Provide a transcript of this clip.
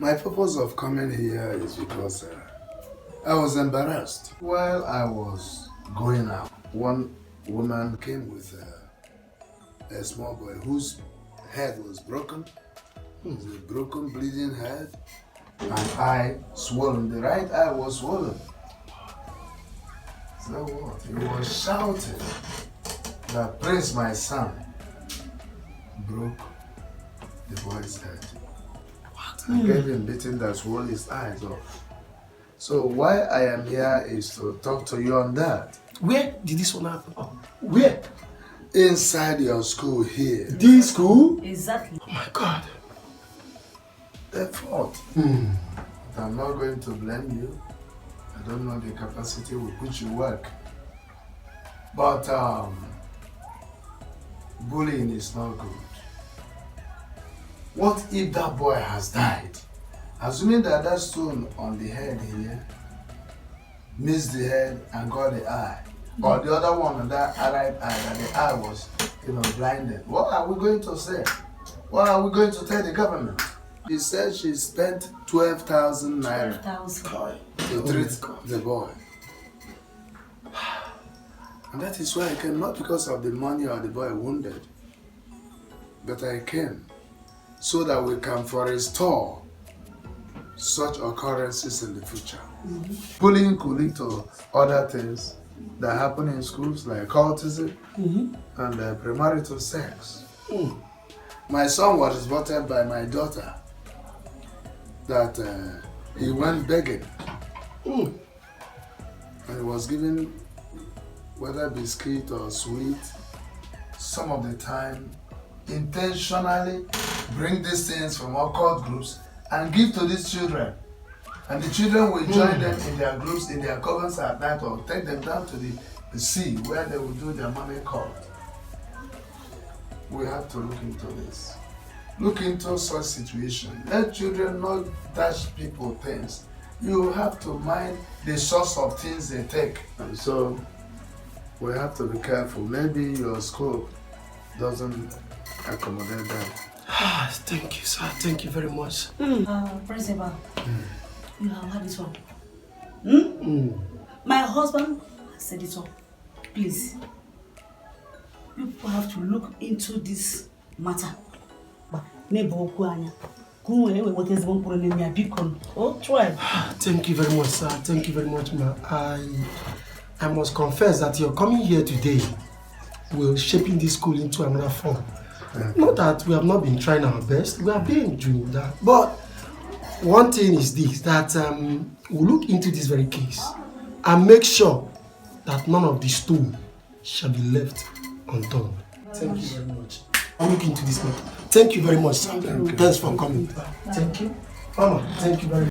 My purpose of coming here is because I was embarrassed. While I was going out, one woman came with a small boy whose head was broken. It was a broken, bleeding head. And eye swollen. The right eye was swollen. So what? He was shouting that Prince, my son, broke the boy's head. What? I gave him beating that swole his eyes off. So why I am here is to talk to you on that. Where did this one happen? Where? Inside your school here. This school? Exactly. Oh my God. Their fault. I'm not going to blame you. I don't know the capacity with which you work. But bullying is not good. What if that boy has died? Assuming that stone on the head here missed the head and got the eye. Or the other one on that right eye, that the eye was, blinded. What are we going to say? What are we going to tell the government? She said she spent 12,000 naira 12,000. to treat the boy. And that is why I came, not because of the money or the boy wounded, but I came so that we can restore such occurrences in the future. Bullying could lead to other things that happen in schools like cultism and premarital sex. My son was reported by my daughter that he went begging and he was given whether biscuit or sweet, some of the time intentionally bring these things from occult groups and give to these children. And the children will join them in their groups, in their covens at night, or take them down to the sea where they will do their mommy cult. We have to look into this. Look into such situation. Let children not dash people things. You have to mind the source of things they take. And so we have to be careful. Maybe your scope doesn't accommodate that. Thank you, sir. Thank you very much. Principal, you have had this one. My husband said it all. Please, you people have to look into this matter. Thank you very much, sir. Thank you very much, ma. I must confess that your coming here today will shaping this school into another form. Not that we have not been trying our best, we have been doing that. But one thing is this, that we'll look into this very case and make sure that none of the stone shall be left undone. Thank you very much. I'll look into this matter. Thank you very much, sir. Thanks for coming. Thank you. Mama, thank you very much.